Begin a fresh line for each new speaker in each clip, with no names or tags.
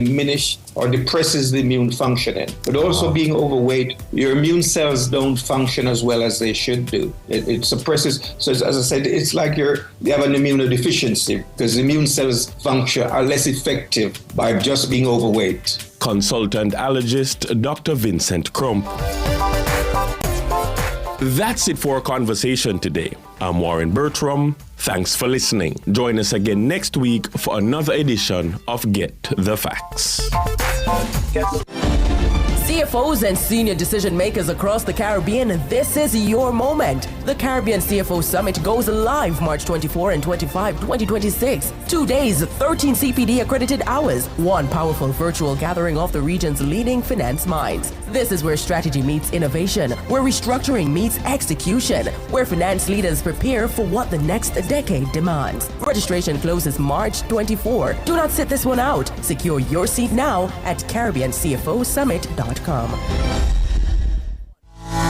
diminish or depresses the immune functioning. But also being overweight, your immune cells don't function as well as they should do. It suppresses, so as I said, it's like you have an immunodeficiency because immune cells function are less effective by just being overweight.
Consultant allergist Dr. Vincent Crump. That's it for our conversation today. I'm Warren Bertram. Thanks for listening. Join us again next week for another edition of Get the Facts.
CFOs and senior decision makers across the Caribbean, this is your moment. The Caribbean CFO Summit goes live March 24 and 25, 2026. 2 days, 13 CPD accredited hours, one powerful virtual gathering of the region's leading finance minds. This is where strategy meets innovation, where restructuring meets execution, where finance leaders prepare for what the next decade demands. Registration closes March 24. Do not sit this one out. Secure your seat now at CaribbeanCFOSummit.com.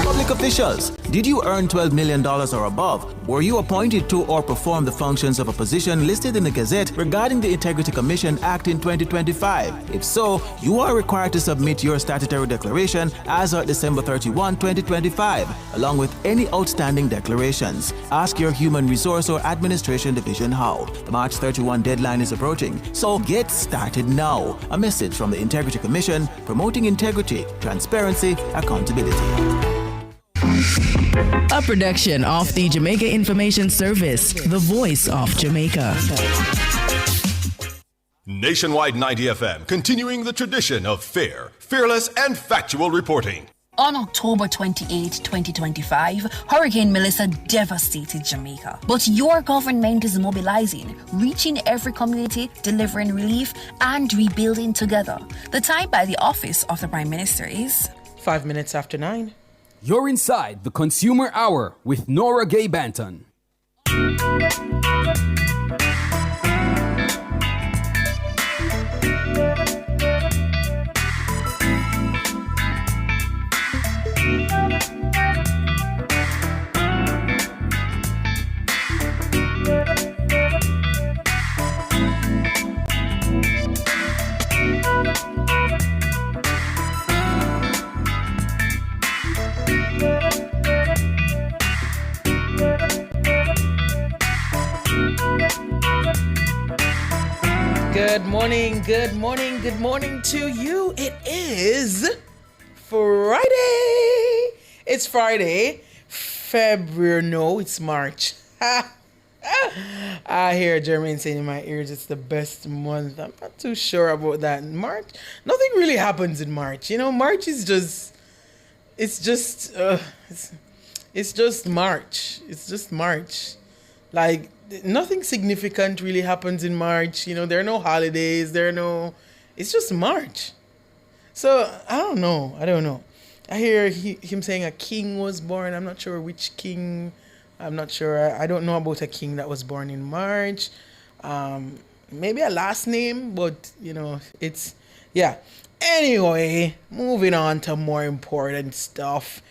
Public officials, did you earn $12 million or above? Were you appointed to or perform the functions of a position listed in the Gazette regarding the Integrity Commission Act in 2025? If so, you are required to submit your statutory declaration as of December 31, 2025, along with any outstanding declarations. Ask your Human Resource or Administration Division how. The March 31 deadline is approaching, so get started now. A message from the Integrity Commission promoting integrity, transparency, accountability.
A production of the Jamaica Information Service, the voice of Jamaica.
Nationwide 90 FM, continuing the tradition of fair, fearless, and factual reporting.
On October 28, 2025, Hurricane Melissa devastated Jamaica. But your government is mobilizing, reaching every community, delivering relief, and rebuilding together. The time by the office of the Prime Minister is
5 minutes after 9.
You're inside the Consumer Hour with Nora Gay Banton.
Good morning to you. It is Friday. It's Friday. February, no, it's March. I hear Jermaine saying in my ears it's the best month. I'm not too sure about that. March, nothing really happens in March. You know, March is just, it's just March. It's just March. Like, nothing significant really happens in March. You know, there are no holidays. It's just March. So, I don't know. I hear him saying a king was born. I'm not sure which king. I'm not sure. I don't know about a king that was born in March. Maybe a last name, but, you know, it's, yeah. Anyway, moving on to more important stuff.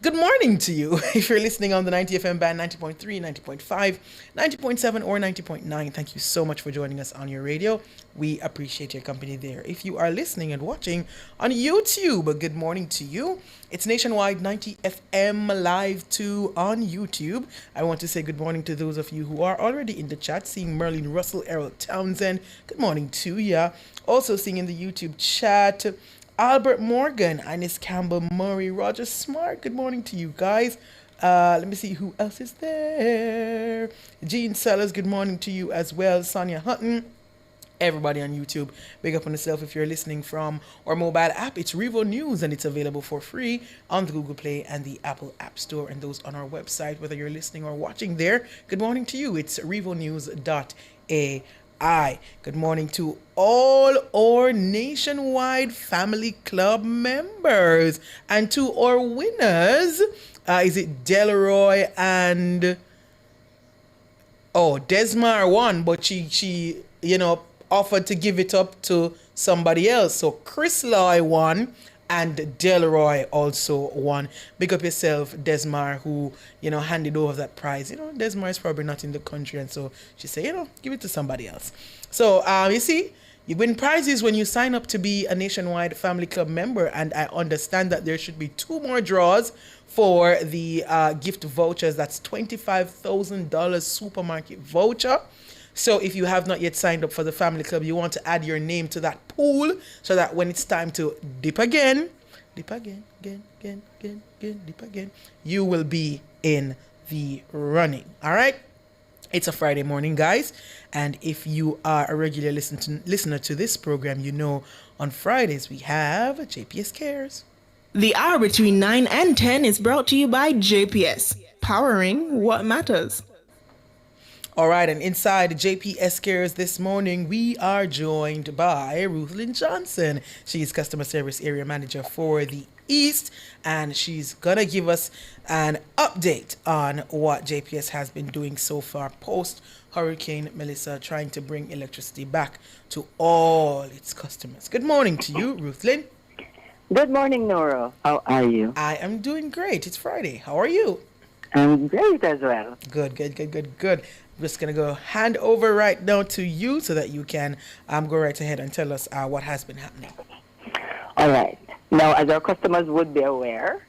Good morning to you. If you're listening on the 90 FM band, 90.3, 90.5, 90.7, or 90.9, thank you so much for joining us on your radio. We appreciate your company there. If you are listening and watching on YouTube, good morning to you. It's Nationwide 90 FM live too on YouTube. I want to say good morning to those of you who are already in the chat, seeing Merlin Russell, Errol Townsend. Good morning to ya. Also seeing in the YouTube chat, Albert Morgan, Ines Campbell, Murray, Roger Smart. Good morning to you guys. Let me see who else is there. Jean Sellers, good morning to you as well. Sonia Hutton. Everybody on YouTube, big up on yourself. If you're listening from our mobile app, it's Revo News, and it's available for free on the Google Play and the Apple App Store, and those on our website. Whether you're listening or watching there, good morning to you. It's revonews.ai. Good morning to all our Nationwide Family Club members and to our winners. Is it Delroy and Desmar won, but she offered to give it up to somebody else. So Chris Loy won and Delroy also won. Big up yourself, Desmar, who, handed over that prize. Desmar is probably not in the country, and so she said, give it to somebody else. So, you see, You win prizes when you sign up to be a Nationwide Family Club member, and I understand that there should be 2 more draws for the gift vouchers. That's $25,000 supermarket voucher. So if you have not yet signed up for the Family Club, you want to add your name to that pool so that when it's time to dip again, dip again, dip again, you will be in the running. All right? It's a Friday morning, guys, and if you are a regular listener to this program, you know on Fridays we have JPS Cares.
The hour between 9 and 10 is brought to you by JPS, powering what matters.
All right, and inside JPS Cares this morning, we are joined by Ruthlyn Johnson. She's Customer Service Area Manager for the East, and she's going to give us an update on what JPS has been doing so far post Hurricane Melissa, trying to bring electricity back to all its customers. Good morning to you, Ruthlyn.
Good morning, Nora. How are you?
I am doing great. It's Friday. How are you?
I'm great as well.
Good. I'm just going to go hand over right now to you so that you can go right ahead and tell us what has been happening.
All right. Now, as our customers would be aware,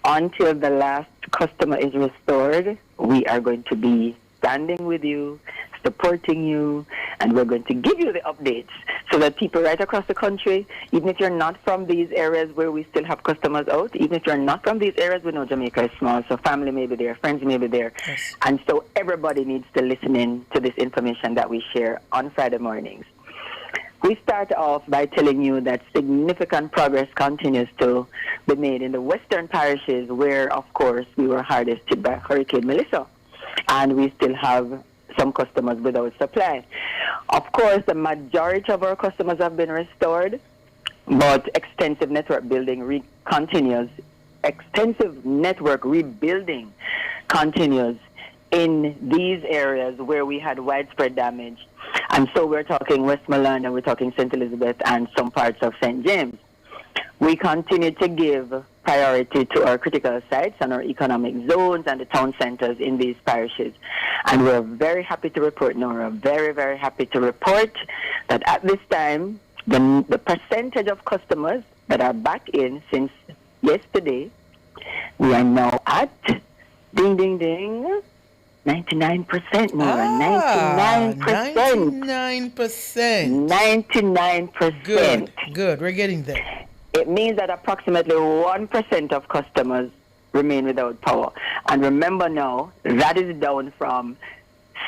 until the last customer is restored, we are going to be standing with you, supporting you, and we're going to give you the updates so that people right across the country, even if you're not from these areas where we still have customers out, even if you're not from these areas, we know Jamaica is small, so family may be there, friends may be there. Yes. And so everybody needs to listen in to this information that we share on Friday mornings. We start off by telling you that significant progress continues to be made in the western parishes where, of course, we were hardest hit by Hurricane Melissa. And we still have some customers without supply. Of course, the majority of our customers have been restored, but extensive network building continues. Extensive network rebuilding continues in these areas where we had widespread damage. And so we're talking Westmoreland, and we're talking St. Elizabeth and some parts of St. James. We continue to give priority to our critical sites and our economic zones and the town centers in these parishes. And we're very happy to report, Nora, very, very happy to report that at this time, the percentage of customers that are back in since yesterday, we are now at, ding, ding, ding, 99%, Nora. 99%. 99%.
Good. We're getting there.
It means that approximately 1% of customers remain without power. And remember now, that is down from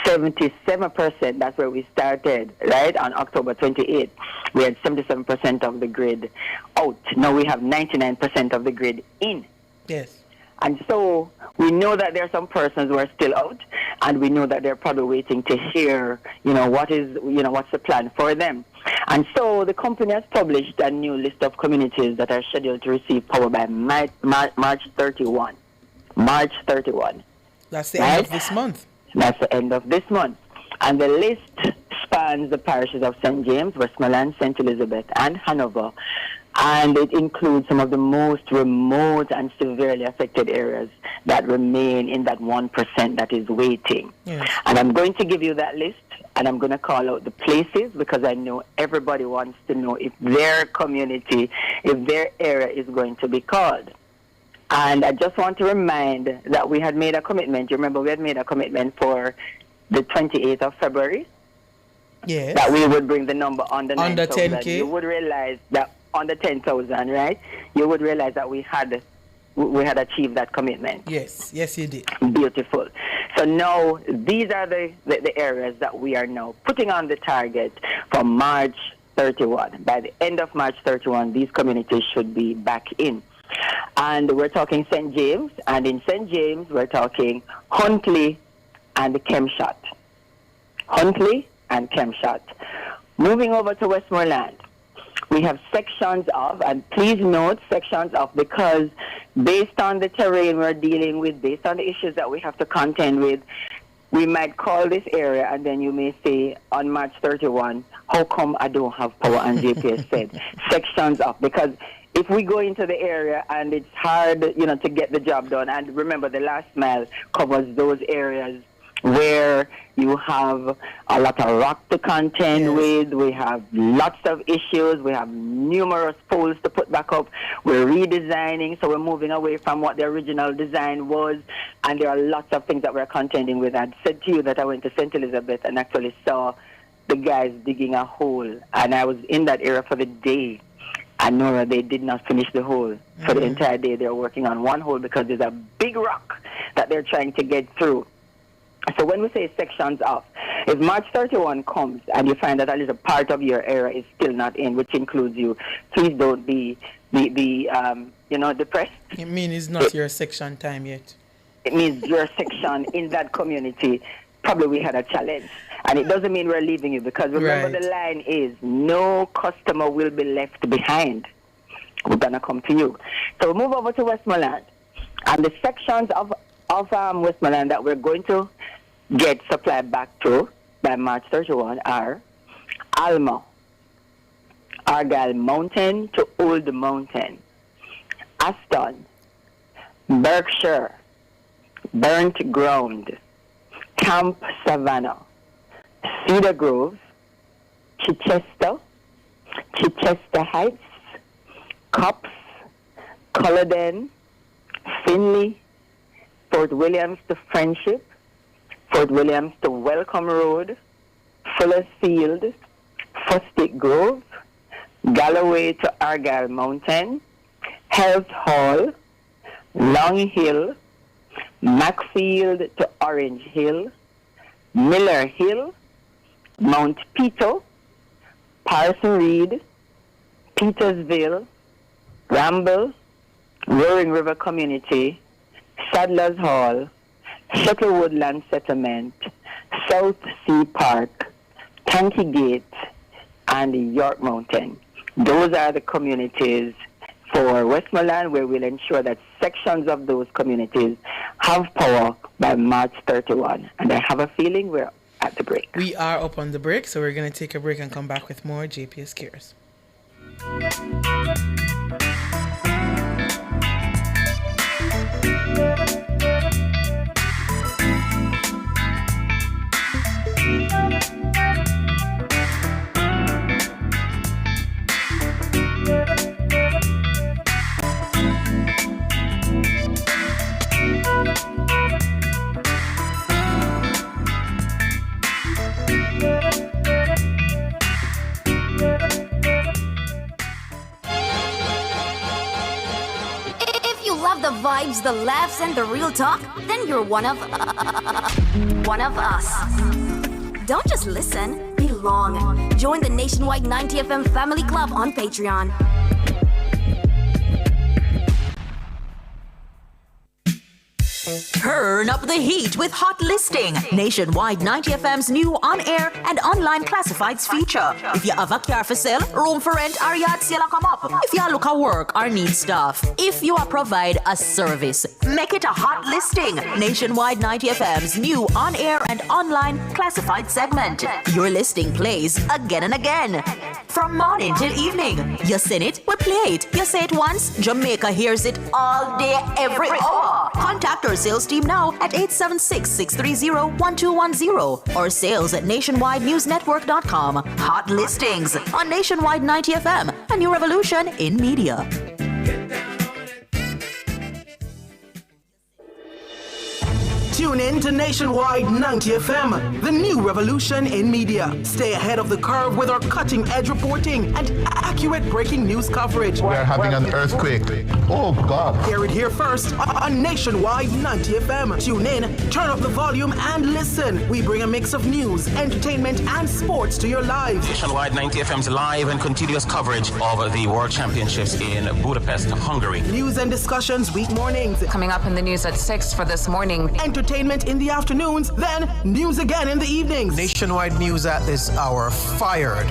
77%. That's where we started, right? On October 28th. We had 77% of the grid out. Now we have 99% of the grid in.
Yes.
And so we know that there are some persons who are still out, and we know that they're probably waiting to hear, what's the plan for them. And so the company has published a new list of communities that are scheduled to receive power by March 31. March 31.
That's the end of this month.
That's the end of this month. And the list spans the parishes of St. James, Westmoreland, St. Elizabeth, and Hanover. And it includes some of the most remote and severely affected areas that remain in that 1% that is waiting. Yes. And I'm going to give you that list, and I'm going to call out the places because I know everybody wants to know if their community, if their area is going to be called. And I just want to remind that we had made a commitment. You remember we had made a commitment for the 28th of February?
Yes.
That we would bring the number under
10K.
You would realize that under 10,000, right? You would realize that we had achieved that commitment.
Yes, you did.
Beautiful. So now these are the areas that we are now putting on the target for March 31. By the end of March 31, these communities should be back in. And we're talking St. James, and in St. James, we're talking Huntley and Kempshot. Huntley and Kempshot. Moving over to Westmoreland. We have sections of, and please note sections of, because based on the terrain we're dealing with, based on the issues that we have to contend with, we might call this area, and then you may say on March 31, how come I don't have power? And JPS said sections of, because if we go into the area and it's hard, to get the job done, and remember the last mile covers those areas where you have a lot of rock to contend with. We have lots of issues. We have numerous poles to put back up. We're redesigning, so we're moving away from what the original design was, and there are lots of things that we're contending with. I said to you that I went to St. Elizabeth and actually saw the guys digging a hole, and I was in that area for the day. And Nora, they did not finish the hole for the entire day. They're working on one hole because there's a big rock that they're trying to get through. So when we say sections off, if March 31 comes and you find that at least a part of your area is still not in, which includes you, please don't be depressed.
It means it's not your section time yet.
It means your section in that community, probably we had a challenge. And it doesn't mean we're leaving you, because remember the line is no customer will be left behind. We're going to come to you. So we move over to Westmoreland. And the sections of Westmoreland that we're going to get supplied back to by March 31 are Alma, Argyle Mountain to Old Mountain, Aston, Berkshire, Burnt Ground, Camp Savannah, Cedar Grove, Chichester, Chichester Heights, Cops, Culloden, Finley, Fort Williams to Friendship, Fort Williams to Welcome Road, Fuller's Field, Fustic Grove, Galloway to Argyle Mountain, Health Hall, Long Hill, Macfield to Orange Hill, Miller Hill, Mount Peto, Parson Reed, Petersville, Ramble, Roaring River Community, Sadler's Hall, Shuttle Woodland Settlement, South Sea Park, Tanky Gate, and York Mountain. Those are the communities for Westmoreland where we'll ensure that sections of those communities have power by March 31. And I have a feeling we're at the break.
We are up on the break, so we're going to take a break and come back with more JPS Cares.
The vibes, the laughs, and the real talk, then you're one of us. Don't just listen, belong. Join the Nationwide 90FM Family Club on Patreon.
Turn up the heat with Hot Listing, Nationwide 90FM's new on-air and online classifieds feature. If you have a car for sale, room for rent, or yard sale come up. If you look at work or need stuff. If you provide a service, make it a Hot Listing, Nationwide 90FM's new on-air and online classified segment. Your listing plays again and again. From morning till evening. You sing it, we play it. You say it once, Jamaica hears it all day, every hour. Contact our sales team now at 876-630-1210 or sales at nationwidenewsnetwork.com. Hot Listings on Nationwide 90FM, a new revolution in media.
Tune in to Nationwide 90FM, the new revolution in media. Stay ahead of the curve with our cutting-edge reporting and accurate breaking news coverage.
We are having an earthquake. Oh, God.
Hear it here first on Nationwide 90FM. Tune in, turn up the volume, and listen. We bring a mix of news, entertainment, and sports to your lives.
Nationwide 90FM's live and continuous coverage of the World Championships in Budapest, Hungary.
News and discussions week mornings.
Coming up in the news at 6 for this morning.
Entertainment in the afternoons, then news again in the evenings.
Nationwide news at this hour. Fired.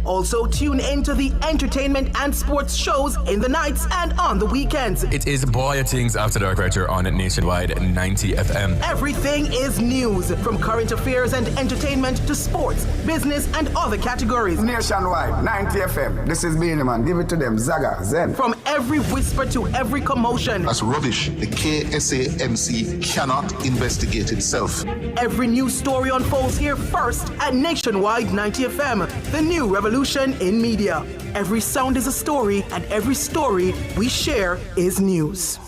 Also tune into the entertainment and sports shows in the nights and on the weekends.
It is Boy Things After Dark right here on Nationwide 90 FM.
Everything is news, from current affairs and entertainment to sports, business, and other categories.
Nationwide 90 FM. This is Beanie Man. Give it to them. Zaga, Zen.
From every whisper to every commotion.
That's rubbish. The KSAMC cannot investigate itself.
Every news story unfolds here first at Nationwide 90 FM, the new revolution in media. Every sound is a story, and every story we share is news.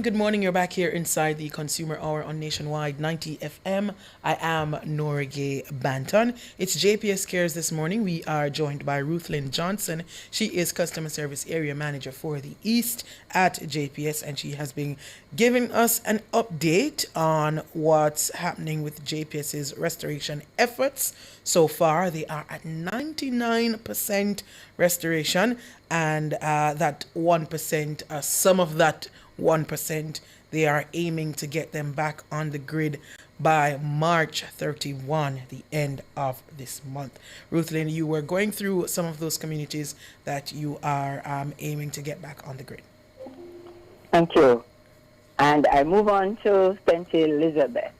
Good morning. You're back here inside the Consumer Hour on Nationwide 90 FM. I am Norgay Banton. It's JPS Cares this morning. We are joined by Ruthlyn Johnson. She is Customer Service Area Manager for the East at JPS, and she has been giving us an update on what's happening with JPS's restoration efforts. So far, they are at 99% restoration, and that 1%, some of that 1%, they are aiming to get them back on the grid by March 31, the end of this month. Ruthlyn, you were going through some of those communities that you are aiming to get back on the grid.
Thank you. And I move on to St. Elizabeth.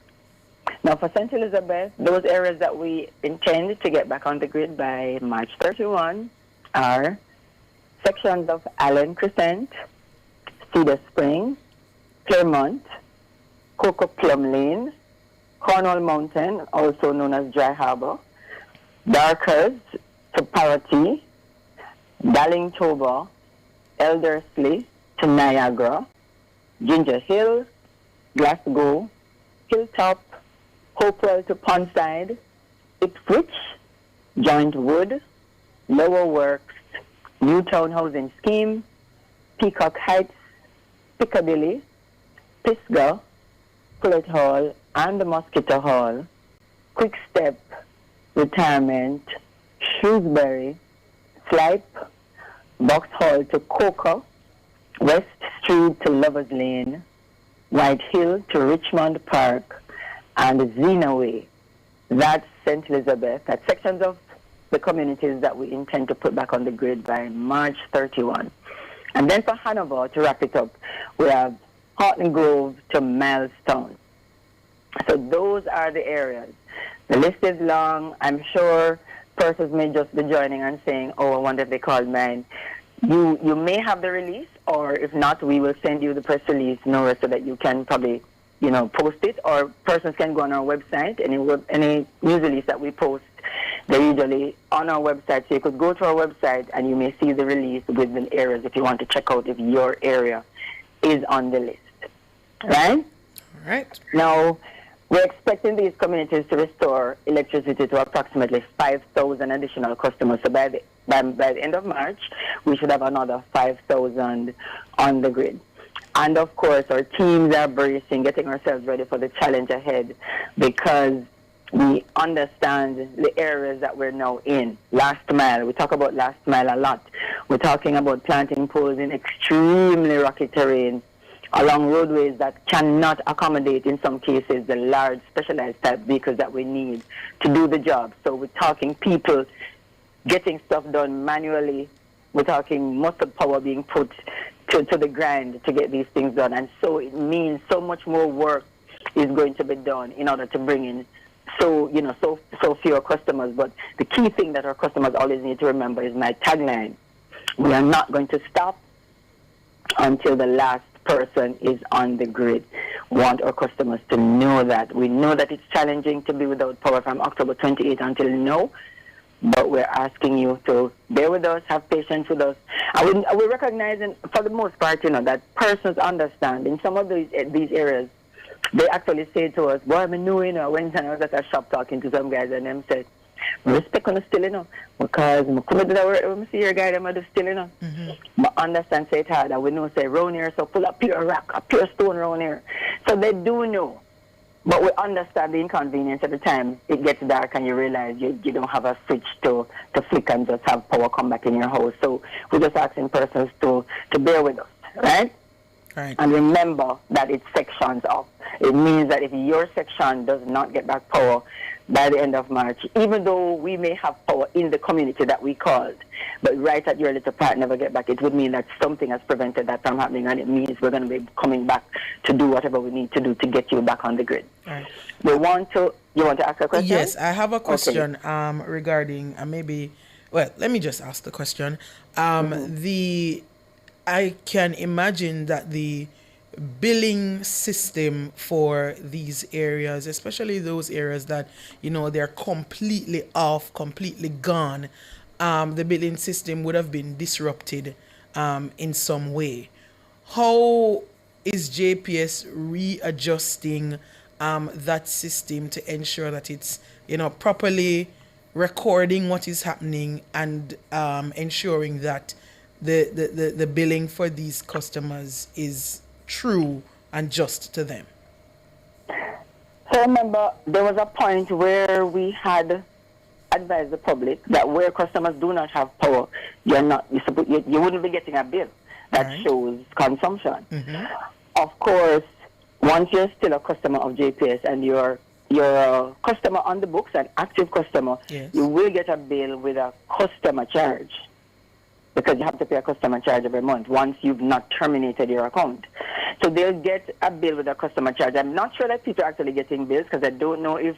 Now, for St. Elizabeth, those areas that we intend to get back on the grid by March 31 are sections of Allen Crescent, Cedar Spring, Claremont, Cocoa Plum Lane, Cornwall Mountain, also known as Dry Harbor, Darkers to Parati, Ballingtober, Eldersley to Niagara, Ginger Hill, Glasgow, Hilltop, Hopewell to Pondside, Ipswich, Joint Wood, Lower Works, Newtown Housing Scheme, Peacock Heights, Piccadilly, Pisgah, Pullet Hall, and the Mosquito Hall, Quick Step, Retirement, Shrewsbury, Slipe, Vauxhall to Coca, West Street to Lovers Lane, White Hill to Richmond Park, and Xena Way. That's St. Elizabeth. That's sections of the communities that we intend to put back on the grid by March 31. And then for Hanover, to wrap it up, we have Horton Grove to Milestown. So those are the areas. The list is long. I'm sure persons may just be joining and saying, oh, I wonder if they called mine. You may have the release, or if not, we will send you the press release, Nora, so that you can probably, post it, or persons can go on our website. Any news release that we post, they're usually on our website. So you could go to our website and you may see the release with the areas if you want to check out if your area is on the list. Right?
All right.
Now, we're expecting these communities to restore electricity to approximately 5,000 additional customers. So by the end of March, we should have another 5,000 on the grid. And of course, our teams are bracing, getting ourselves ready for the challenge ahead, because we understand the areas that we're now in. Last mile, we talk about last mile a lot. We're talking about planting poles in extremely rocky terrain along roadways that cannot accommodate, in some cases, the large specialized type vehicles that we need to do the job. So we're talking people getting stuff done manually. We're talking muscle power being put to the grind to get these things done. And so it means so much more work is going to be done in order to bring in so fewer customers. But the key thing that our customers always need to remember is my tagline: we are not going to stop until the last person is on the grid. We want our customers to know that. We know that it's challenging to be without power from October 28 until now, but we're asking you to bear with us, have patience with us. And we're recognizing, for the most part, that persons understand. In some of these areas, they actually say to us, boy, I know, when I was at a shop talking to some guys, and them said, respect on still, you know, because I come to the work, when I see your guy, them are still, you know. But understand, say it hard, that we know, say, round here, so full of pure rock, a pure stone round here. So they do know. But we understand the inconvenience at the time it gets dark and you realize you don't have a switch to flick and just have power come back in your house. So we're just asking persons to bear with us, right?
Right.
And remember that it's sections up. It means that if your section does not get back power by the end of March, even though we may have power in the community that we called, but right at your little part never get back, it would mean that something has prevented that from happening, and it means we're going to be coming back to do whatever we need to do to get you back on the grid.
Right.
You want to ask a question?
Yes, I have a question
Okay.
regarding let me just ask the question. I can imagine that the billing system for these areas, especially those areas that, you know, they're completely off, completely gone, the billing system would have been disrupted in some way. How is JPS readjusting that system to ensure that it's, you know, properly recording what is happening and ensuring that the billing for these customers is true and just to them?
So remember, there was a point where we had advised the public that where customers do not have power, you wouldn't be getting a bill that shows consumption. Of course, once you're still a customer of JPS and you're a customer on the books, an active customer, you will get a bill with a customer charge, because you have to pay a customer charge every month once you've not terminated your account. So they'll get a bill with a customer charge. I'm not sure that people are actually getting bills, because I don't know if,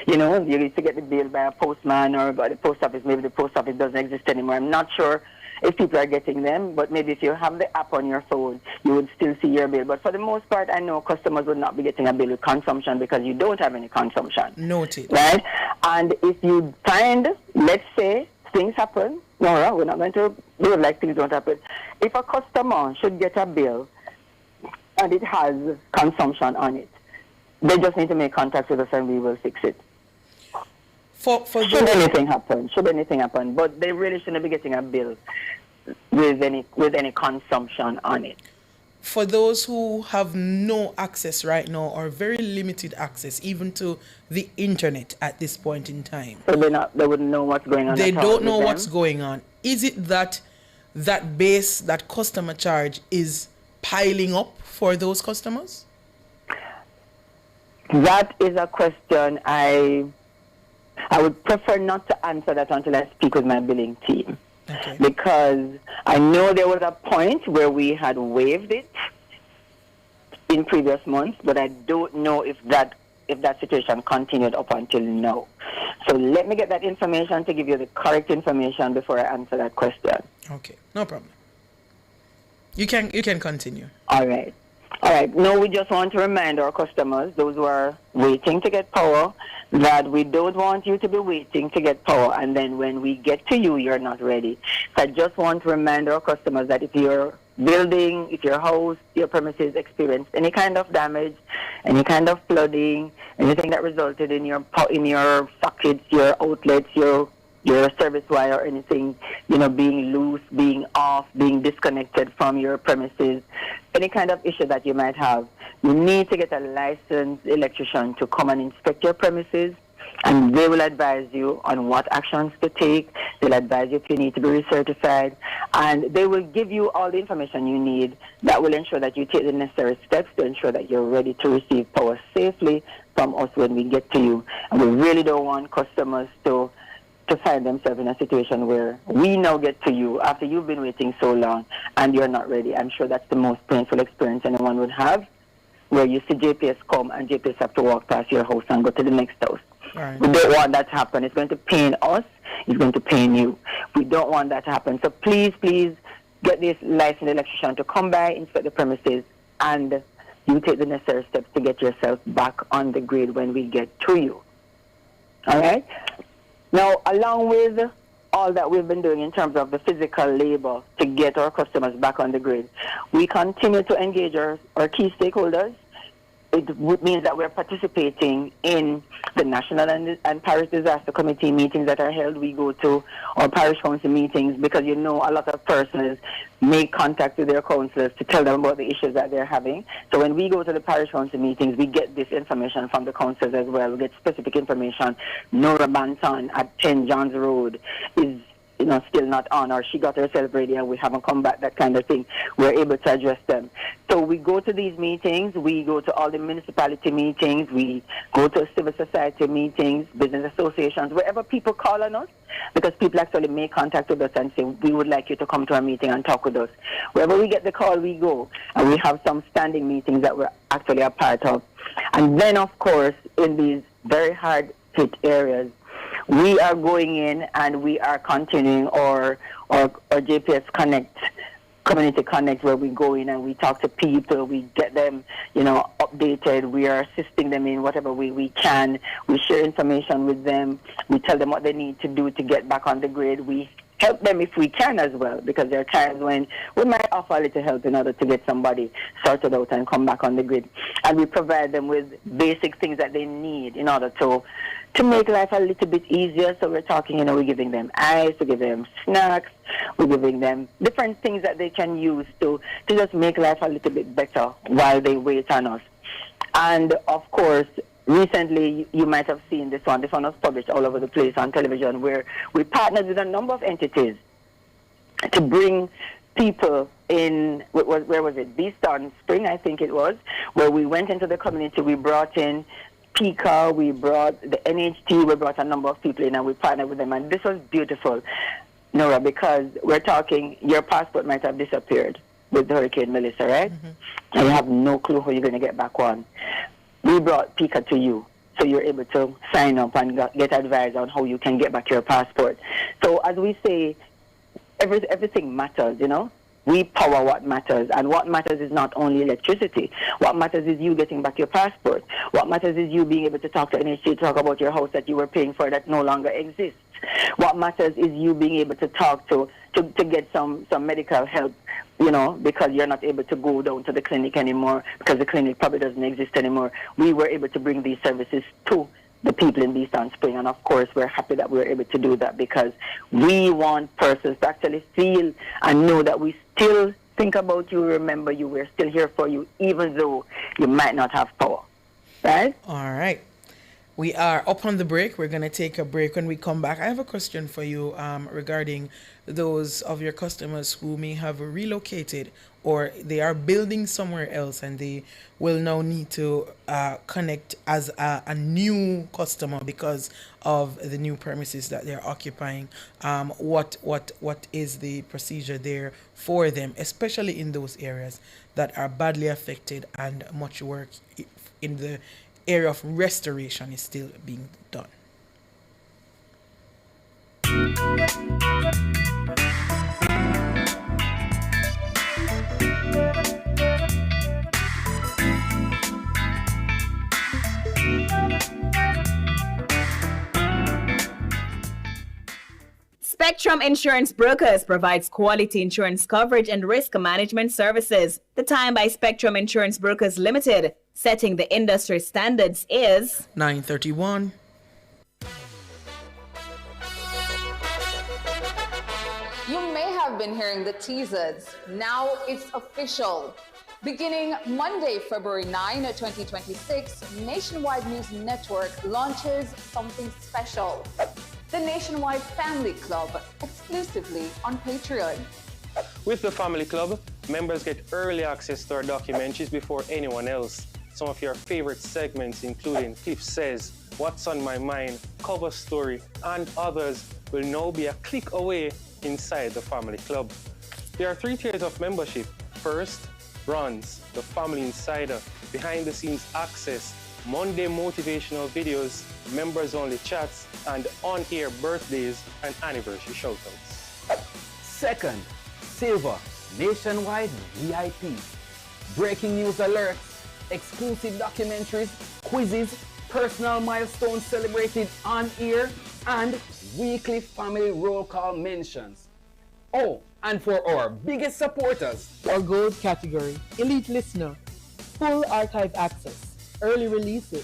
you know, you used to get the bill by a postman or by the post office. Maybe the post office doesn't exist anymore. I'm not sure if people are getting them, but maybe if you have the app on your phone, you would still see your bill. But for the most part, I know customers would not be getting a bill with consumption because you don't have any consumption.
Noted.
Right? And if you find, let's say, things happen, no, we're not going to do it like things don't happen. If a customer should get a bill and it has consumption on it, they just need to make contact with us and we will fix it. Should anything happen, but they really shouldn't be getting a bill with any consumption on it.
For those who have no access right now or very limited access even to the internet at this point in time,
so they wouldn't know what's going on.
They don't know what's going on. Is it that customer charge is piling up for those customers?
That is a question I would prefer not to answer that until I speak with my billing team.
Okay.
Because I know there was a point where we had waived it in previous months, but I don't know if that situation continued up until now. So let me get that information to give you the correct information before I answer that question.
Okay, no problem. You can continue.
All right. No, we just want to remind our customers, those who are waiting to get power, that we don't want you to be waiting to get power, and then when we get to you, you're not ready. So I just want to remind our customers that if your building, if your house, your premises experienced any kind of damage, any kind of flooding, anything that resulted in your sockets, your outlets, your service wire, or anything, you know, being loose, being off, being disconnected from your premises, any kind of issue that you might have, you need to get a licensed electrician to come and inspect your premises, and they will advise you on what actions to take. They'll advise you if you need to be recertified, and they will give you all the information you need that will ensure that you take the necessary steps to ensure that you're ready to receive power safely from us when we get to you. And we really don't want customers to find themselves in a situation where we now get to you after you've been waiting so long and you're not ready. I'm sure that's the most painful experience anyone would have, where you see JPS come and JPS have to walk past your house and go to the next house.
Right.
We don't want that to happen. It's going to pain us. It's going to pain you. We don't want that to happen. So please get this licensed electrician to come by, inspect the premises, and you take the necessary steps to get yourself back on the grid when we get to you. All right? Now, along with all that we've been doing in terms of the physical labor to get our customers back on the grid, we continue to engage our key stakeholders means that we're participating in the National and Parish Disaster Committee meetings that are held. We go to our parish council meetings because a lot of persons make contact with their councillors to tell them about the issues that they're having. So when we go to the parish council meetings, we get this information from the councillors as well. We get specific information. Nora Banton at 10 Johns Road is still not on, or she got herself ready and we haven't come back, that kind of thing. We're able to address them. So we go to these meetings, we go to all the municipality meetings, we go to civil society meetings, business associations, wherever people call on us, because people actually make contact with us and say, we would like you to come to our meeting and talk with us. Wherever we get the call, we go. And we have some standing meetings that we're actually a part of. And then, of course, in these very hard-hit areas, we are going in and we are continuing our JPS Connect, Community Connect, where we go in and we talk to people, we get them, updated, we are assisting them in whatever way we can, we share information with them, we tell them what they need to do to get back on the grid, we help them if we can as well, because there are times when we might offer a little help in order to get somebody sorted out and come back on the grid. And we provide them with basic things that they need in order to make life a little bit easier. So we're talking, we're giving them ice, we're giving them snacks, we're giving them different things that they can use to just make life a little bit better while they wait on us. And of course, recently, you might have seen this one. This one was published all over the place on television, where we partnered with a number of entities to bring people in, where was it? Beeston Spring, I think it was, where we went into the community, we brought in PICA, we brought the NHT, we brought a number of people in and we partnered with them. And this was beautiful, Nora, because we're talking, your passport might have disappeared with Hurricane Melissa, right? Mm-hmm. And you have no clue how you're going to get back on. We brought PICA to you, so you're able to sign up and get advice on how you can get back your passport. So as we say, everything matters, We power what matters, and what matters is not only electricity. What matters is you getting back your passport. What matters is you being able to talk to NHC to talk about your house that you were paying for that no longer exists. What matters is you being able to talk to get some medical help, because you're not able to go down to the clinic anymore because the clinic probably doesn't exist anymore. We were able to bring these services to the people in Beeston Spring, and of course we're happy that we were able to do that because we want persons to actually feel and know that we still think about you, remember you, we're still here for you, even though you might not have power. Right?
All right. We are up on the break. We're going to take a break. When we come back, I have a question for you regarding those of your customers who may have relocated or they are building somewhere else and they will now need to connect as a new customer because of the new premises that they're occupying. What is the procedure there for them, especially in those areas that are badly affected and much work in the area of restoration is still being done?
Spectrum Insurance Brokers provides quality insurance coverage and risk management services. The time by Spectrum Insurance Brokers Limited, setting the industry standards, is
9:31.
You may have been hearing the teasers. Now it's official. Beginning Monday, February 9, 2026, Nationwide News Network launches something special. The Nationwide Family Club, exclusively on Patreon.
With the Family Club, members get early access to our documentaries before anyone else. Some of your favorite segments, including Cliff Says, What's on My Mind, Cover Story, and others will now be a click away inside the Family Club. There are 3 tiers of membership. First, Bronze, the Family Insider, behind-the-scenes access, Monday motivational videos, members-only chats, and on-air birthdays and anniversary shoutouts.
Second, Silver, Nationwide VIP. Breaking news alerts, exclusive documentaries, quizzes, personal milestones celebrated on air, and weekly family roll call mentions. Oh, and for our biggest supporters,
our gold category, elite listener, full archive access,
early releases,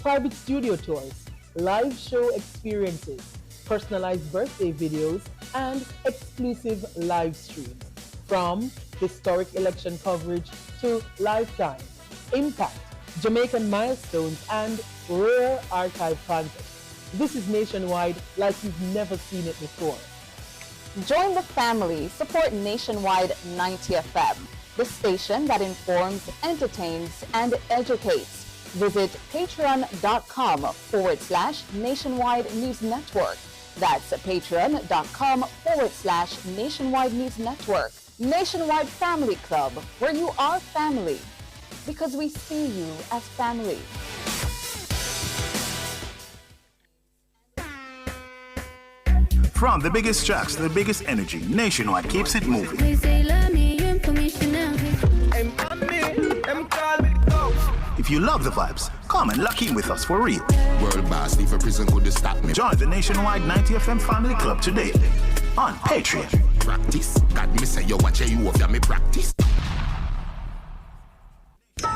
private studio tours, live show experiences, personalized birthday videos, and exclusive live streams. From historic election coverage to lifetime, impact, Jamaican milestones, and rare archive content. This is nationwide like you've never seen it before.
Join the family. Support Nationwide 90 FM, the station that informs, entertains, and educates. Visit patreon.com/Nationwide News Network. That's patreon.com/Nationwide News Network. Nationwide Family Club, where you are family, because we see you as family.
From the biggest tracks to the biggest energy, Nationwide keeps it moving. If you love the vibes, come and lock in with us for real.
World boss, leave a prison could stop me.
Join the Nationwide 90 FM Family Club today on Patreon.
Practice. God, me say you watch you over me practice.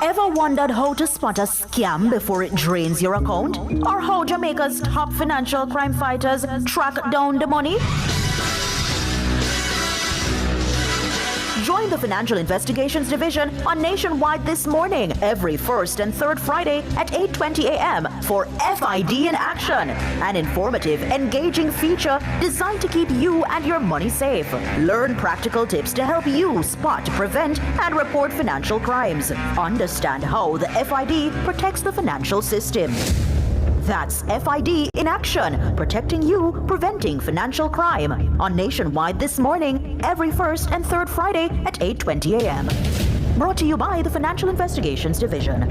Ever wondered how to spot a scam before it drains your account? Or how Jamaica's top financial crime fighters track down the money? Join the Financial Investigations Division on Nationwide this morning, every first and third Friday at 8:20 a.m. for FID in Action, an informative, engaging feature designed to keep you and your money safe. Learn practical tips to help you spot, prevent, and report financial crimes. Understand how the FID protects the financial system. That's FID in Action, protecting you, preventing financial crime. On Nationwide this morning, every first and third Friday at 8:20 a.m. Brought to you by the Financial Investigations Division.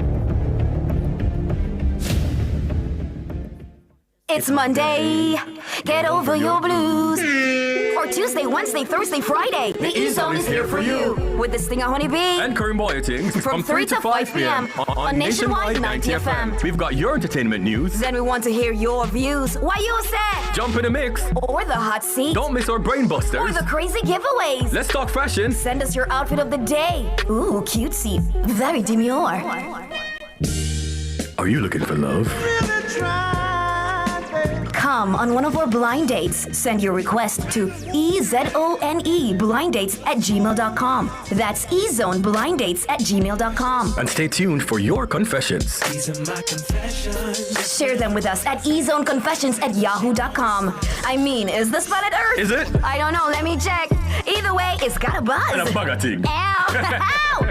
It's Monday. Get over your blues. Or Tuesday, Wednesday, Thursday, Friday. The E-Zone is here for you. With this thing of Honeybee.
And Karim Boyatings
From 3 to 5 p.m. on Nationwide 90 FM.
We've got your entertainment news.
Then we want to hear your views. Why you say?
Jump in the mix.
Or the hot seat.
Don't miss our brain busters.
Or the crazy giveaways.
Let's talk fashion.
Send us your outfit of the day. Ooh, cutesy. Very demure.
Are you looking for love?
Come on one of our blind dates. Send your request to ezoneblindates@gmail.com. That's ezoneblindates@gmail.com.
And stay tuned for your confessions.
Share them with us at ezoneconfessions@yahoo.com. I mean, is this planet Earth?
Is it?
I don't know. Let me check. Either way, it's got a buzz.
And a bugger thing.
Ow! Ow!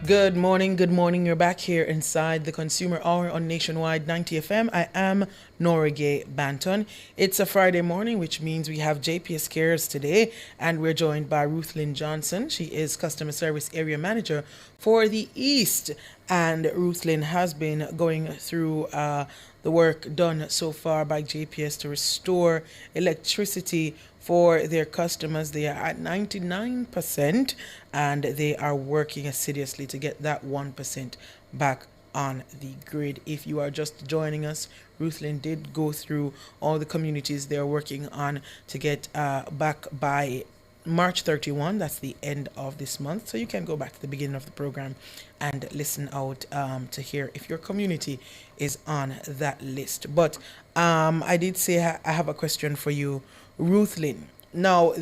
Good morning. You're back here inside the Consumer Hour on Nationwide 90 FM. I am Norige Banton. It's a Friday morning, which means we have JPS Cares today, and we're joined by Ruth Lynn Johnson. She is Customer Service Area Manager for the East, and Ruth Lynn has been going through the work done so far by JPS to restore electricity for their customers. They are at 99%, and they are working assiduously to get that 1% back on the grid. If you are just joining us, Ruth Lynn did go through all the communities they're working on to get back by March 31. That's the end of this month. So you can go back to the beginning of the program and listen out to hear if your community is on that list. But I did say I have a question for you, Ruth Lynn. Now,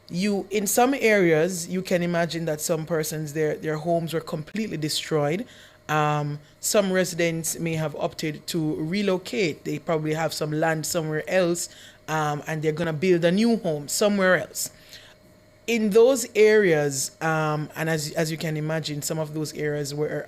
you in some areas you can imagine that some persons their homes were completely destroyed. Some residents may have opted to relocate. They probably have some land somewhere else, and they're gonna build a new home somewhere else. In those areas, and as you can imagine, some of those areas were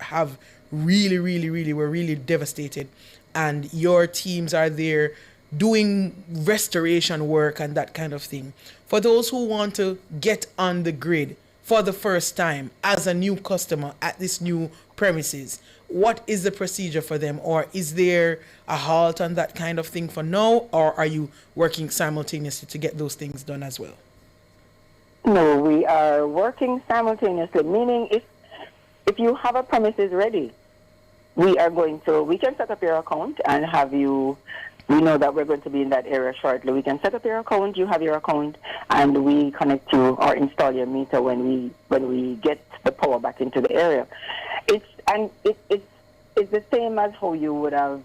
really devastated, and your teams are there doing restoration work and that kind of thing. For those who want to get on the grid for the first time as a new customer at this new premises, what is the procedure for them? Or is there a halt on that kind of thing for now? Or are you working simultaneously to get those things done as well?
No, we are working simultaneously, meaning if you have a premises ready, we can set up your account and have you. We know that we're going to be in that area shortly. We can set up your account. You have your account, and we connect you or install your meter when we get the power back into the area. It's the same as how you would have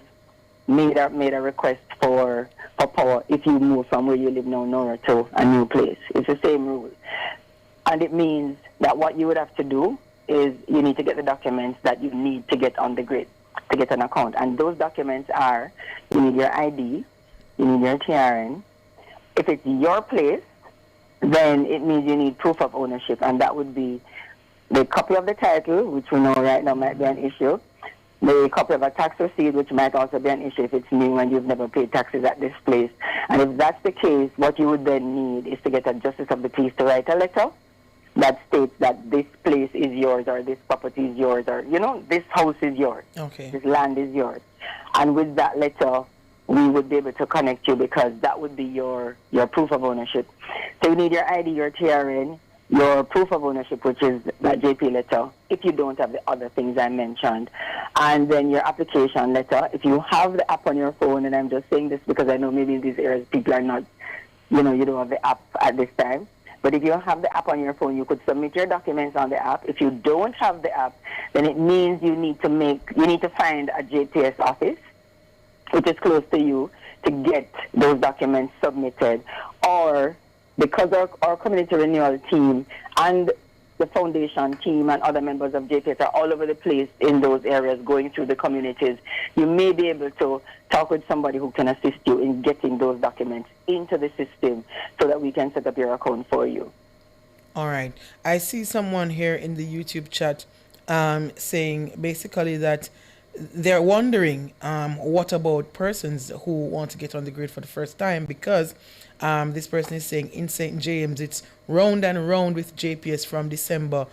made a request for power if you move from where you live now, Nora, to a new place. It's the same rule, and it means that what you would have to do is you need to get the documents that you need to get on the grid, to get an account. And those documents are, you need your ID, you need your TRN. If it's your place, then it means you need proof of ownership, and that would be the copy of the title, which we know right now might be an issue, the copy of a tax receipt, which might also be an issue if it's new and you've never paid taxes at this place. And if that's the case, what you would then need is to get a justice of the peace to write a letter that states that this place is yours, or this property is yours, or, this house is yours.
Okay.
This land is yours. And with that letter, we would be able to connect you, because that would be your proof of ownership. So you need your ID, your TRN, your proof of ownership, which is that JP letter, if you don't have the other things I mentioned, and then your application letter. If you have the app on your phone, and I'm just saying this because I know maybe in these areas people are not, you don't have the app at this time. But if you have the app on your phone, you could submit your documents on the app. If you don't have the app, then it means you need to find a JPS office, which is close to you, to get those documents submitted. Or because our community renewal team and the foundation team and other members of JPS are all over the place in those areas going through the communities, you may be able to talk with somebody who can assist you in getting those documents into the system so that we can set up your account for you.
All right. I see someone here in the YouTube chat saying basically that they're wondering what about persons who want to get on the grid for the first time, because this person is saying in St. James it's round and round with JPS from December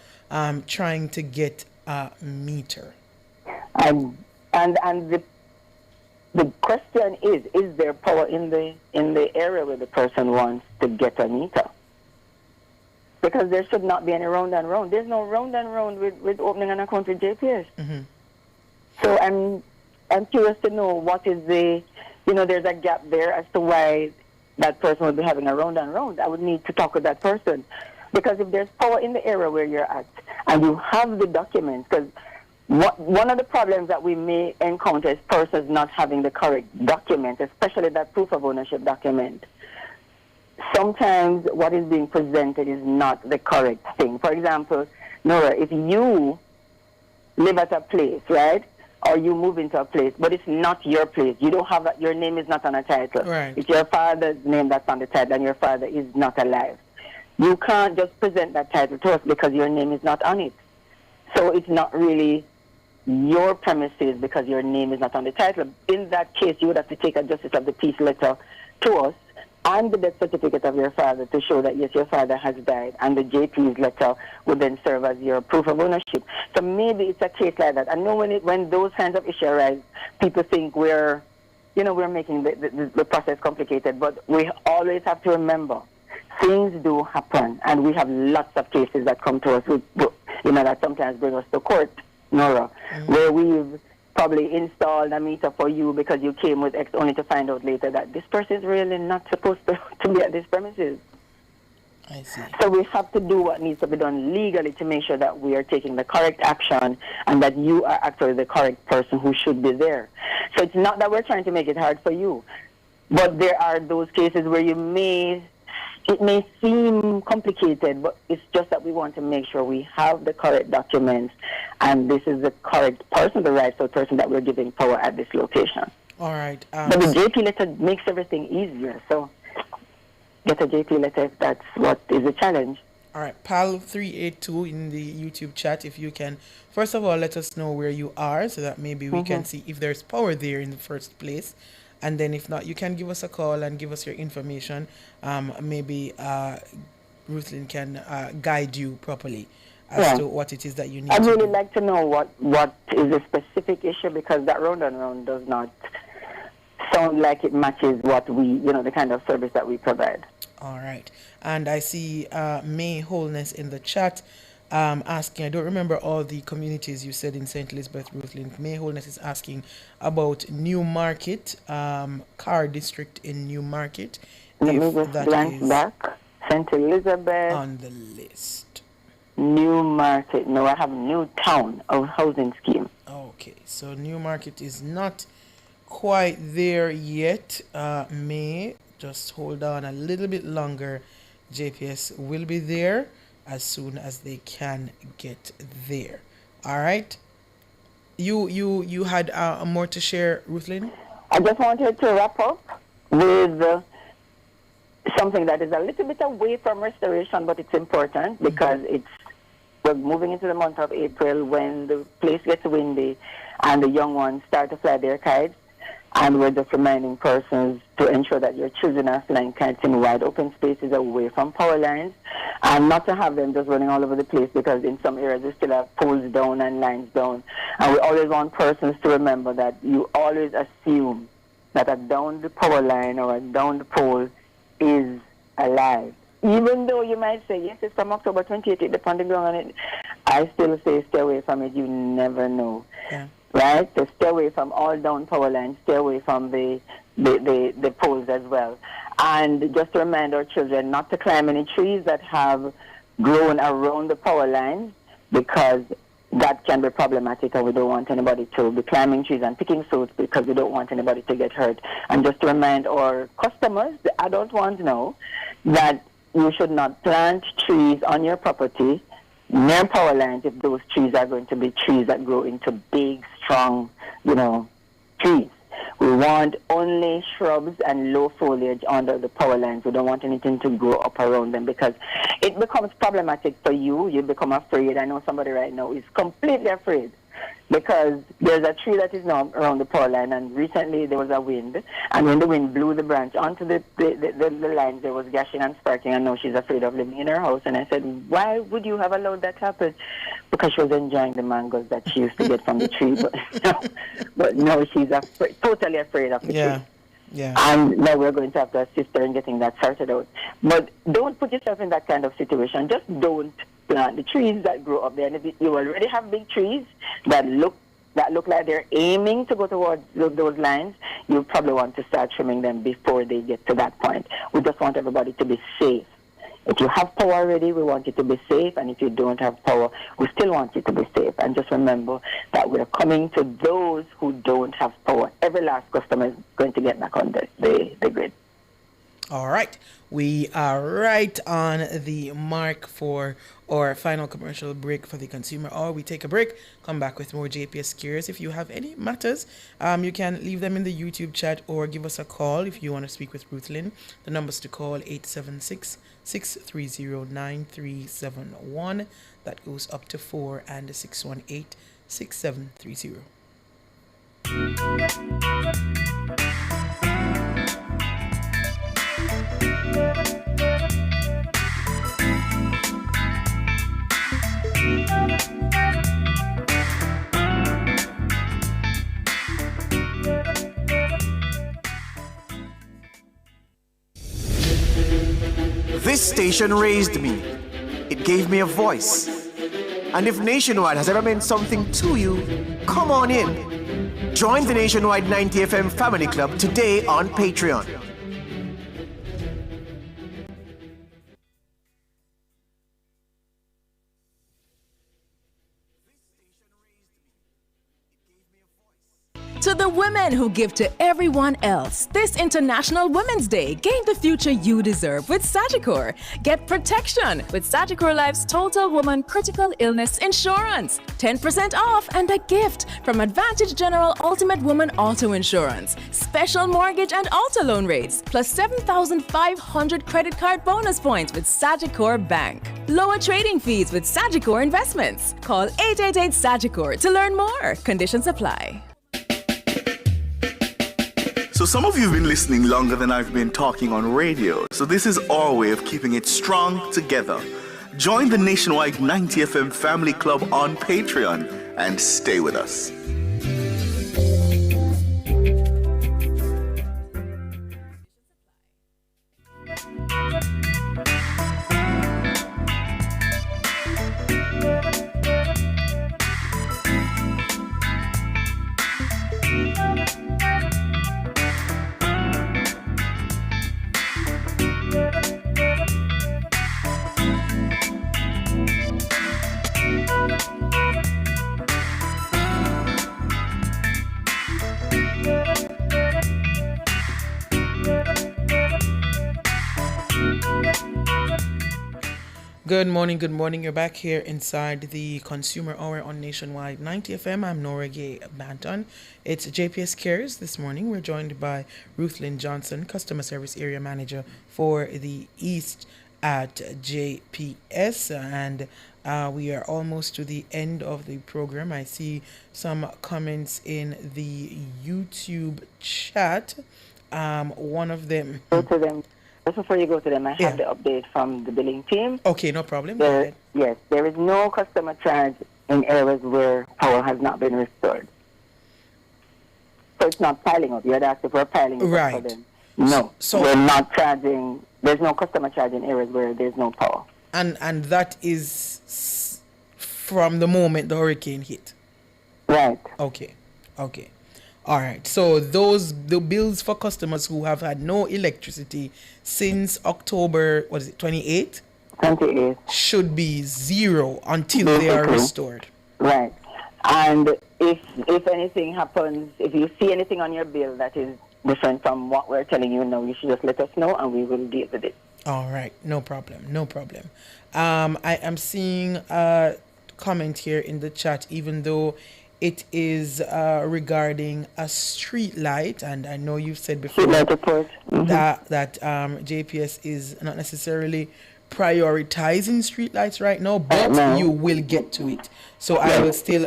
trying to get a meter.
And the question is there power in the area where the person wants to get a meter? Because there should not be any round and round. There's no round and round with opening an account with JPS.
Mm-hmm.
So I'm curious to know what is there's a gap there as to why that person would be having a round and round. I would need to talk with that person. Because if there's power in the area where you're at and you have the documents, because one of the problems that we may encounter is persons not having the correct document, especially that proof of ownership document. Sometimes what is being presented is not the correct thing. For example, Nora, if you live at a place, right, or you move into a place, but it's not your place, you don't have your name is not on a title.
Right.
It's your father's name that's on the title, and your father is not alive. You can't just present that title to us because your name is not on it. So it's not really your premises because your name is not on the title. In that case, you would have to take a justice of the peace letter to us and the death certificate of your father to show that, yes, your father has died, and the JP's letter would then serve as your proof of ownership. So maybe it's a case like that. I know when those kinds of issues arise, people think we're making the process complicated, but we always have to remember things do happen, and we have lots of cases that come to us, that sometimes bring us to court, Nora, where we've probably installed a meter for you because you came with X only to find out later that this person is really not supposed to be at this premises.
I see.
So we have to do what needs to be done legally to make sure that we are taking the correct action and that you are actually the correct person who should be there. So it's not that we're trying to make it hard for you, but there are those cases where it may seem complicated, but it's just that we want to make sure we have the correct documents and this is the correct person, the rightful person that we're giving power at this location.
All right.
But the JP letter makes everything easier, so get a JP letter if that's what is the challenge.
All right, PAL382 in the YouTube chat, if you can, first of all, let us know where you are so that maybe we can see if there's power there in the first place. And then if not, you can give us a call and give us your information. Maybe Ruthlyn can guide you properly as to what it is that you need.
I'd really like to know what is the specific issue, because that round and round does not sound like it matches what we, the kind of service that we provide.
All right. And I see May Wholeness in the chat. asking, I don't remember all the communities you said in St. Elizabeth, Ruthlin. May Wholeness is asking about New Market, Car District in New Market.
Let me just glance back. St. Elizabeth.
On the list.
New Market. No, I have New Town of Housing Scheme.
Okay, so New Market is not quite there yet. May just hold on a little bit longer. JPS will be there as soon as they can get there. All right. You had more to share, Ruthlin?
I just wanted to wrap up with something that is a little bit away from restoration, but it's important because we're moving into the month of April when the place gets windy and the young ones start to fly their kites. And we're just reminding persons to ensure that your children are flying kites in wide open spaces away from power lines and not to have them just running all over the place, because in some areas we still have poles down and lines down. And we always want persons to remember that you always assume that a downed power line or a downed pole is alive. Even though you might say, yes, it's from October 28th, it depends on the ground on it, I still say stay away from it. You never know.
Yeah.
Right? So stay away from all down power lines, stay away from the poles as well. And just to remind our children not to climb any trees that have grown around the power lines, because that can be problematic, and we don't want anybody to be climbing trees and picking fruits because we don't want anybody to get hurt. And just to remind our customers, the adult ones know, that you should not plant trees on your property near power lines if those trees are going to be trees that grow into big, strong, trees. We want only shrubs and low foliage under the power lines. We don't want anything to grow up around them, because it becomes problematic for you. You become afraid. I know somebody right now is completely afraid because there's a tree that is now around the power line, and recently there was a wind, and when the wind blew the branch onto the lines, there was gashing and sparking, and now she's afraid of living in her house. And I said, why would you have allowed that to happen? Because she was enjoying the mangoes that she used to get from the tree, but no, she's totally afraid of the tree.
Yeah.
And now we're going to have to assist her in getting that sorted out. But don't put yourself in that kind of situation. Just don't plant the trees that grow up there. And if you already have big trees that look like they're aiming to go towards those lines, you probably want to start trimming them before they get to that point. We just want everybody to be safe. If you have power already, we want you to be safe. And if you don't have power, we still want you to be safe. And just remember that we're coming to those who don't have power. Every last customer is going to get back on the grid.
All right. We are right on the mark for our final commercial break for the consumer hour. We take a break, come back with more JPS Cures. If you have any matters, you can leave them in the YouTube chat or give us a call if you want to speak with Ruthlin. The numbers to call 876-630-9371. That goes up to 4 and 618-6730.
This station raised me. It gave me a voice. And if Nationwide has ever meant something to you, come on in. Join the Nationwide 90 FM Family Club today on Patreon.
To the women who give to everyone else, this International Women's Day, gain the future you deserve with Sagicor. Get protection with Sagicor Life's Total Woman Critical Illness Insurance. 10% off and a gift from Advantage General Ultimate Woman Auto Insurance. Special mortgage and auto loan rates, plus 7,500 credit card bonus points with Sagicor Bank. Lower trading fees with Sagicor Investments. Call 888-SAGICOR to learn more. Conditions apply.
So some of you have been listening longer than I've been talking on radio. So this is our way of keeping it strong together. Join the Nationwide 90 FM Family Club on Patreon and stay with us.
Good morning. You're back here inside the Consumer Hour on Nationwide 90 FM. I'm Nora Gay Banton. It's JPS Cares this morning. We're joined by Ruth Lynn Johnson, Customer Service Area Manager for the East at JPS. And we are almost to the end of the program. I see some comments in the YouTube chat. One of them...
Go to them. Just before you go to them, I have the update from the billing team.
Okay, no problem.
Yes, there is no customer charge in areas where power has not been restored. So it's not piling up. You had asked if we're piling up for them. No, so we're not charging. There's no customer charge in areas where there's no power.
And that is from the moment the hurricane hit?
Right.
Okay. All right. So the bills for customers who have had no electricity since October, 28th?
28th.
Should be zero until they are restored.
Right. And if anything happens, if you see anything on your bill that is different from what we're telling you now, you should just let us know and we will deal with it.
All right. No problem. I am seeing a comment here in the chat, even though it is regarding a street light, and I know you've said before that JPS is not necessarily prioritizing street lights right now, but you will get to it. So I will still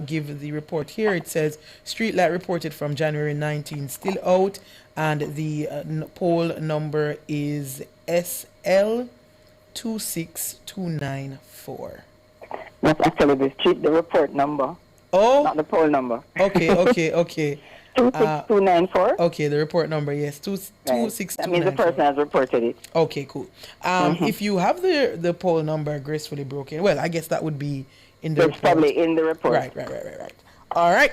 give the report here. It says street light reported from January 19 still out, and the poll number is SL26294.
That's actually the report number.
Oh,
not the poll number.
Okay.
26294.
Okay, the report number, yes, 26294.
That means the person has reported it.
Okay, cool. If you have the poll number gracefully broken, well, I guess that would be in the report.
Probably in the report.
Right. All right.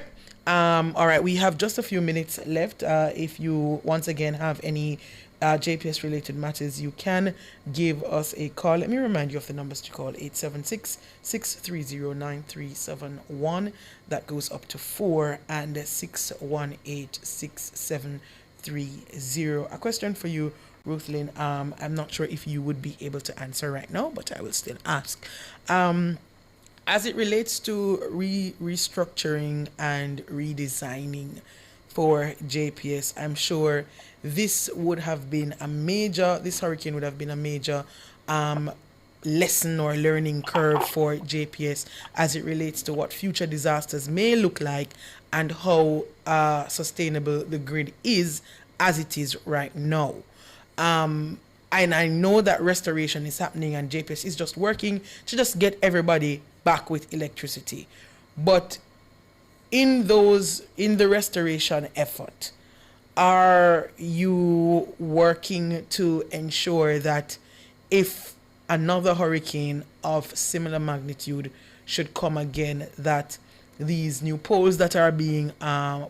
We have just a few minutes left. If you once again have any JPS related matters, you can give us a call. Let me remind you of the numbers to call: 876-630-9371. That goes up to 4, and 618-6730. A question for you, Ruth Lynn. I'm not sure if you would be able to answer right now, but I will still ask. As it relates to restructuring and redesigning for JPS, I'm sure this hurricane would have been a major lesson or learning curve for JPS as it relates to what future disasters may look like and how sustainable the grid is as it is right now. And I know that restoration is happening and JPS is just working to just get everybody back with electricity. But in the restoration effort, are you working to ensure that if another hurricane of similar magnitude should come again, that these new poles that are being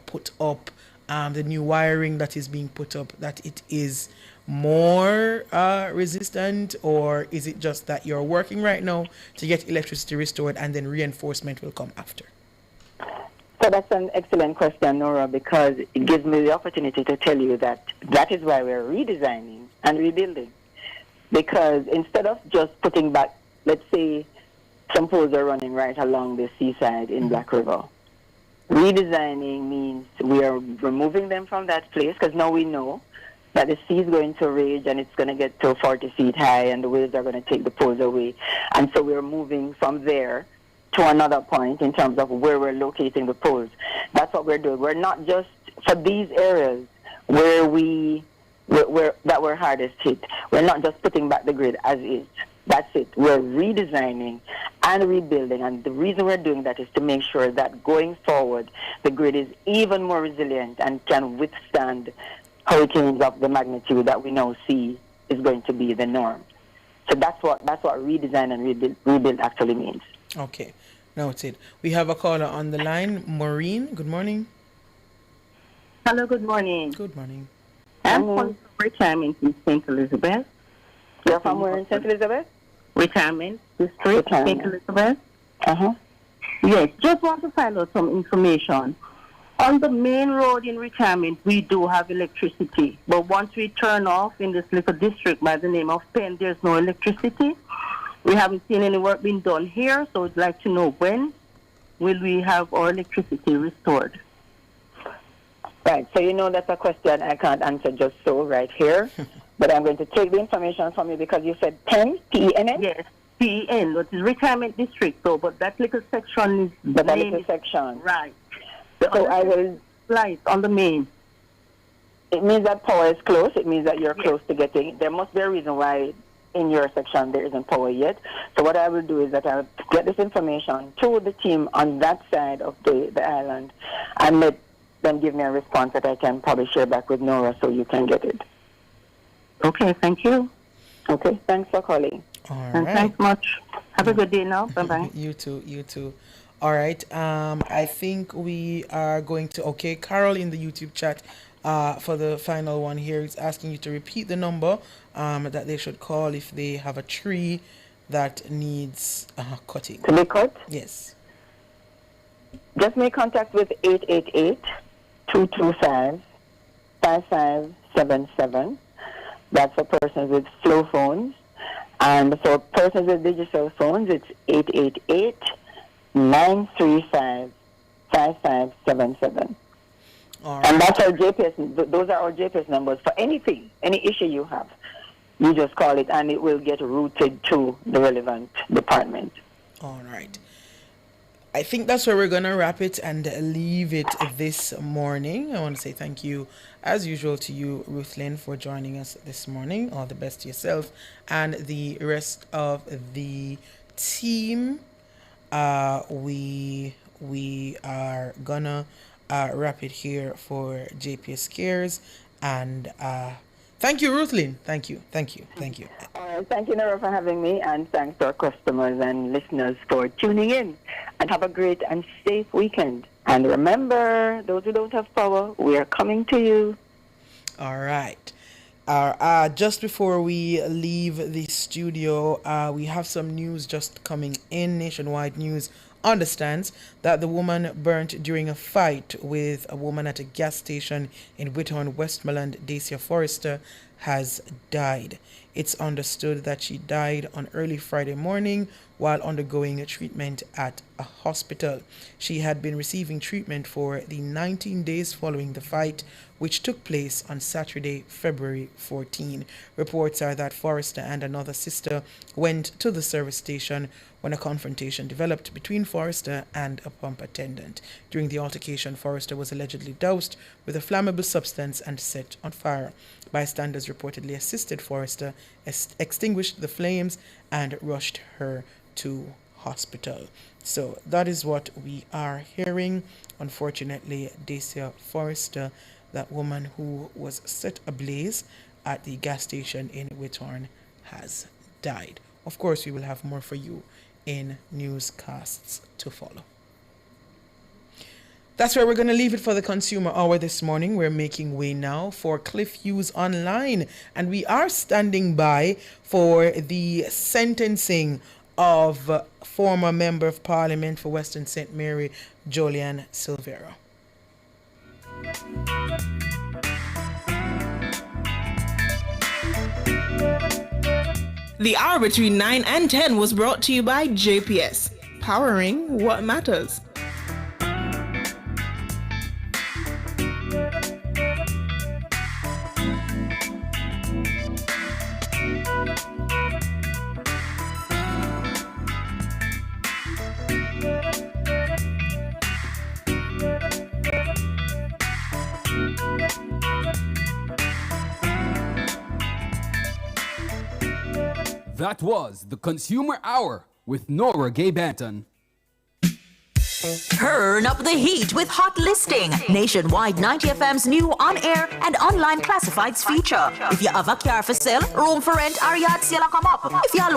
put up, the new wiring that is being put up, that it is more resistant? Or is it just that you're working right now to get electricity restored and then reinforcement will come after?
So that's an excellent question, Nora, because it gives me the opportunity to tell you that is why we're redesigning and rebuilding. Because instead of just putting back, let's say some poles are running right along the seaside in Black River. Redesigning means we are removing them from that place, because now we know that the sea is going to rage and it's going to get to 40 feet high and the waves are going to take the poles away. And so we're moving from there to another point in terms of where we're locating the poles. That's what we're doing. We're not just for these areas where we're hardest hit. We're not just putting back the grid as is. That's it. We're redesigning and rebuilding, and the reason we're doing that is to make sure that going forward, the grid is even more resilient and can withstand hurricanes of the magnitude that we now see is going to be the norm. So that's what redesign and rebuild actually means.
Okay, noted. We have a caller on the line, Maureen. Good morning.
Hello, good morning.
Good morning.
I'm calling from retirement in St. Elizabeth.
You're from where in St. Elizabeth?
Retirement District, St. Elizabeth. Yes, just want to find out some information. On the main road in Retirement, we do have electricity. But once we turn off in this little district by the name of Penn, there's no electricity. We haven't seen any work being done here, so I'd like to know when will we have our electricity restored?
Right, so you know that's a question I can't answer just so right here, but I'm going to take the information from you because you said PEN, P-E-N-N?
Yes, P-E-N, which is retirement district, though, but that little section is...
But that little section.
Right.
So I will...
Light on the main.
It means that power is close. It means that you're close to getting... There must be a reason why in your section there isn't power yet. So what I will do is that I'll get this information to the team on that side of the island and let them give me a response that I can probably share back with Nora so you can get it.
Okay, thank you.
Okay, thanks for calling.
All
and
right.
thanks much. Have a good day now. Bye-bye.
You too. All right. I think we are going to... Okay, Carol in the YouTube chat for the final one here is asking you to repeat the number that they should call if they have a tree that needs cutting.
To be cut?
Yes.
Just make contact with 888-225-5577. That's for persons with flow phones. And for persons with digital phones, it's 888-935-5577.
All
right. And that's our JPS. Those are our JPS numbers for anything, any issue you have. You just call it, and it will get routed to the relevant department.
All right. I think that's where we're going to wrap it and leave it this morning. I want to say thank you, as usual, to you, Ruth Lynn, for joining us this morning. All the best to yourself and the rest of the team. We are going to wrap it here for JPS Cares. And thank you, Ruth Lynn. Thank you.
All right, thank you, Nora, for having me, and thanks to our customers and listeners for tuning in. And have a great and safe weekend. And remember, those who don't have power, we are coming to you.
All right. Just before we leave the studio, we have some news just coming in. Nationwide News understands that the woman burnt during a fight with a woman at a gas station in Whithorn, Westmoreland, Dacia Forrester, has died. It's understood that she died on early Friday morning while undergoing a treatment at a hospital. She had been receiving treatment for the 19 days following the fight, which took place on Saturday, February 14. Reports are that Forrester and another sister went to the service station when a confrontation developed between Forrester and a pump attendant. During the altercation, Forrester was allegedly doused with a flammable substance and set on fire. Bystanders reportedly assisted Forrester, extinguished the flames, and rushed her to hospital. So that is what we are hearing. Unfortunately, Dacia Forrester, that woman who was set ablaze at the gas station in Whithorn, has died. Of course, we will have more for you in newscasts to follow. That's where we're going to leave it for the Consumer Hour this morning. We're making way now for Cliff Hughes Online, and we are standing by for the sentencing of former Member of Parliament for Western St. Mary, Jolian Silvera.
The hour between 9 and 10 was brought to you by JPS, powering what matters.
That was the Consumer Hour with Nora Gay Banton.
Turn up the heat with Hot Listing, Nationwide 90 FM's new on-air and online classifieds feature. If you have a car for sale, room for rent, or yard sale, come up. If you